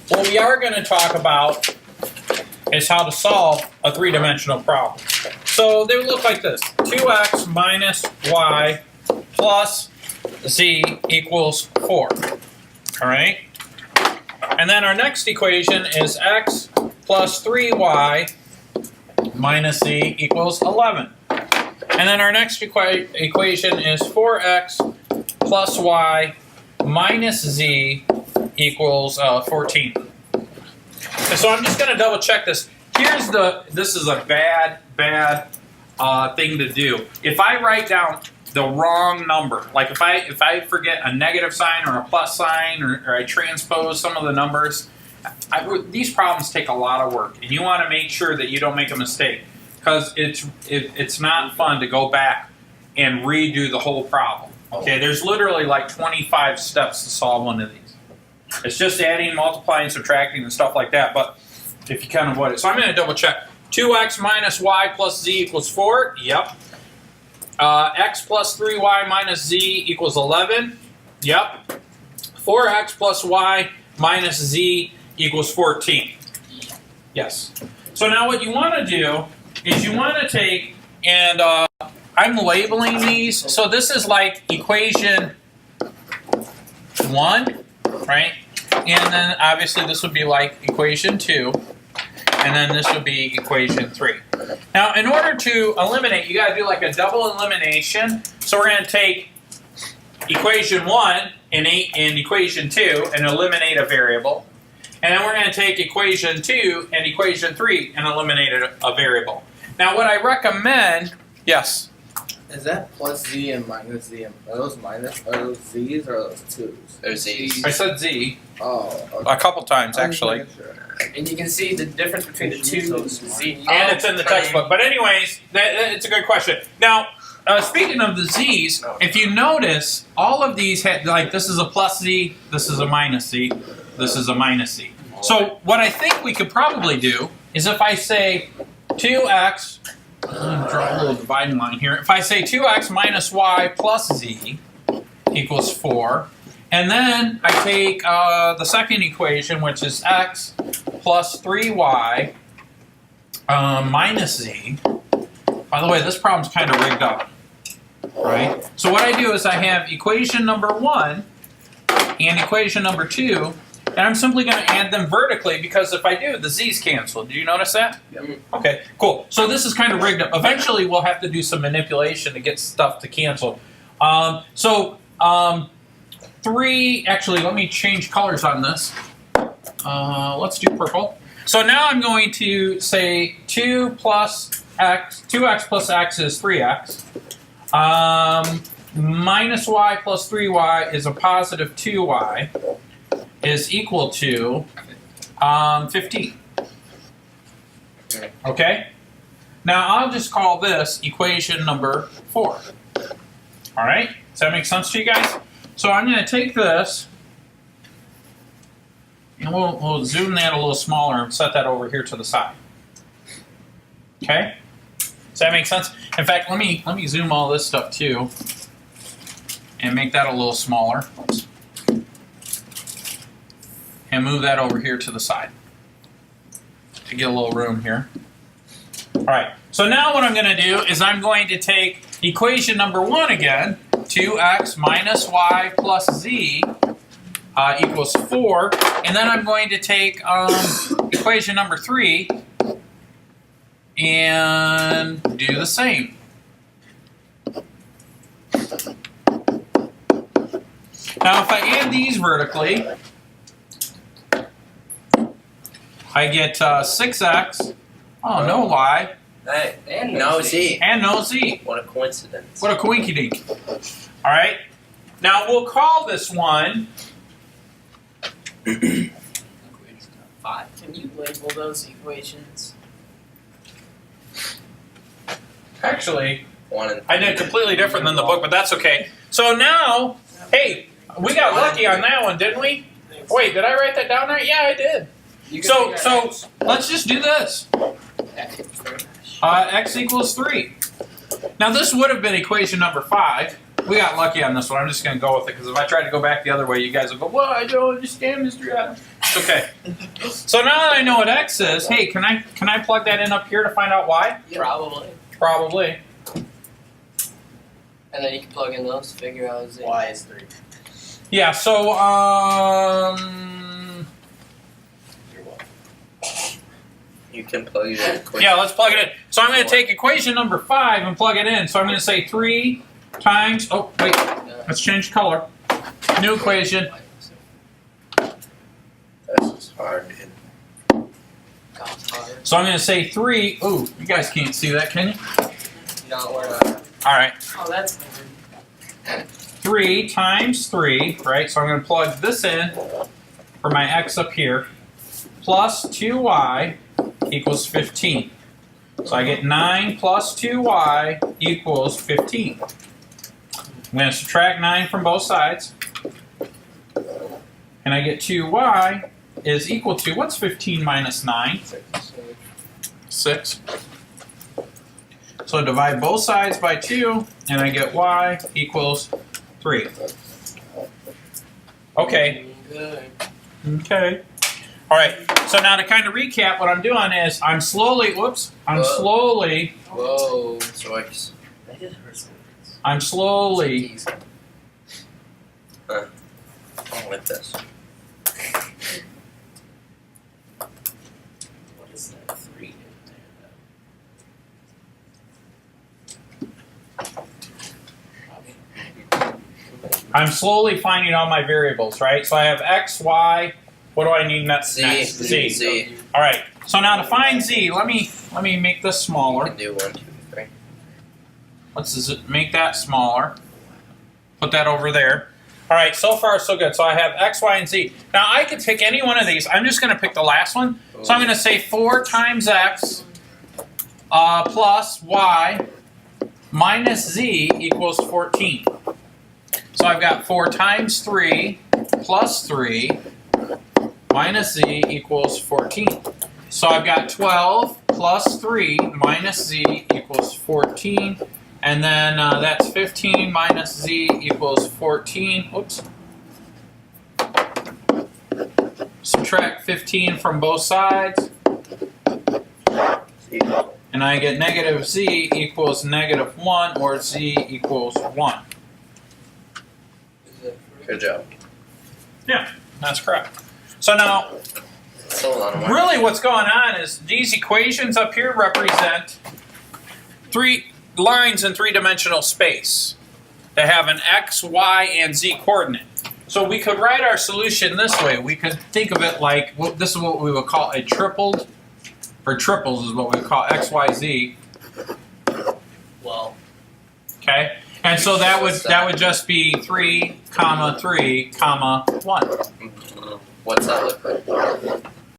what we are going to talk about is how to solve a three-dimensional problem. So they would look like this. 2x minus y plus z equals 4. All right? And then our next equation is x plus 3y minus z equals 11. And then our next equation is 4x plus y minus z equals 14. And so I'm just going to double check this. This is a bad thing to do. If I write down the wrong number, like if I forget a negative sign or a plus sign, or I transpose some of the numbers, these problems take a lot of work, and you want to make sure that you don't make a mistake, because it's not fun to go back and redo the whole problem. Okay, there's literally like 25 steps to solve one of these. It's just adding, multiplying, subtracting, and stuff like that, but if you can avoid it. So I'm going to double check. 2x minus y plus z equals 4. Yep. X plus 3y minus z equals 11. Yep. 4x plus y minus z equals 14. Yes. So now what you want to do is you want to take, and I'm labeling these. So this is like equation 1, right? And then obviously this would be like equation 2. And then this would be equation 3. Now, in order to eliminate, you got to do like a double elimination. So we're going to take equation 1 and equation 2 and eliminate a variable. And then we're going to take equation 2 and equation 3 and eliminate a variable. Now, what I recommend, yes? Is that plus z and minus z? Are those minus? Are those z's or are those twos? They're z's. I said z. Oh, okay. A couple times, actually. And you can see the difference between the two z. And it's in the textbook. But anyways, it's a good question. Now, speaking of the z's, if you notice, all of these had, like, this is a plus z, this is a minus z, this is a minus z. So what I think we could probably do is if I say 2x, I'm going to draw a little dividing line here. If I say 2x minus y plus z equals 4, and then I take the second equation, which is x plus 3y minus z. By the way, this problem's kind of rigged up, right? So what I do is I have equation number 1 and equation number 2, and I'm simply going to add them vertically, because if I do, the z's cancel. Did you notice that? Yep. Okay, cool. So this is kind of rigged up. Eventually, we'll have to do some manipulation to get stuff to cancel. 3, actually, let me change colors on this. Let's do purple. So now I'm going to say 2x plus x is 3x. Minus y plus 3y is a positive 2y. Is equal to 15. Okay? Now I'll just call this equation number 4. Alright? Does that make sense to you guys? So I'm going to take this, and we'll zoom that a little smaller and set that over here to the side. Okay? Does that make sense? In fact, let me zoom all this stuff too, and make that a little smaller. Oops. And move that over here to the side to get a little room here. All right, so now what I'm going to do is I'm going to take equation number 1 again, 2x minus y plus z equals 4, and then I'm going to take equation number 3 and do the same. Now if I add these vertically, I get 6x, oh, no y. Hey, and no z. And no z. What a coincidence. What a coinky dink. All right. Now we'll call this one. Equation 5. Can you label those equations? Actually, One and I did completely different than the book, but that's okay. So now, hey, we got lucky on that one, didn't we? Wait, did I write that down right? Yeah, I did. So let's just do this. X equals 3. Now this would have been equation number 5. We got lucky on this one. I'm just going to go with it, because if I try to go back the other way, you guys will go, well, I don't understand, Mr. Adams. Okay. So now that I know what x is, hey, can I plug that in up here to find out y? Probably. Probably. And then you can plug in those to figure out z. Y is 3. Yeah. So You're welcome. You can plug it in. yeah, let's plug it in. So I'm going to take equation number 5 and plug it in. So I'm going to say 3 times. Oh wait, let's change color. New equation. This is hard. God's hard. So I'm going to say 3. Ooh, you guys can't see that, can you? No, we're not. All right. Oh, that's 3 times 3, right? So I'm going to plug this in for my x up here, plus 2y equals 15. So I get 9 plus 2y equals 15. I'm going to subtract 9 from both sides. And I get 2y is equal to, what's 15 minus 9? 6. So divide both sides by 2, and I get y equals 3. Okay. good. Okay. All right. So now to kind of recap, what I'm doing is I'm slowly, Whoa. I'm slowly Choice. That just hurts. I'm with this. What is that? 3 in there. I'm slowly finding all my variables, right? So I have x, y. What do I need next? Z. Z. All right. So now to find z, let me make this You smaller. can do 1, 2, 3. Let's make that smaller. Put that over there. All right. So far, so good. So I have x, y, and z. Now I could pick any one of these. I'm just going to pick the last one. So I'm going to say 4 times x plus y minus z equals 14. So I've got 4 times 3 plus 3 minus z equals 14. So I've got 12 plus 3 minus z equals 14. And then that's 15 minus z equals 14. Oops. Subtract 15 from both sides. And I get negative z equals negative 1, or z equals 1. Good job. Yeah, that's correct. So now, Still a lot of work. really what's going on is these equations up here represent 3 lines in 3-dimensional space that have an x, y, and z coordinate. So we could write our solution this way. We could think of it like, well, this is what we would call a tripled, or triples is what we call x, y, z. Well, Okay? And so that would just be 3, 3, 1. What's that look like?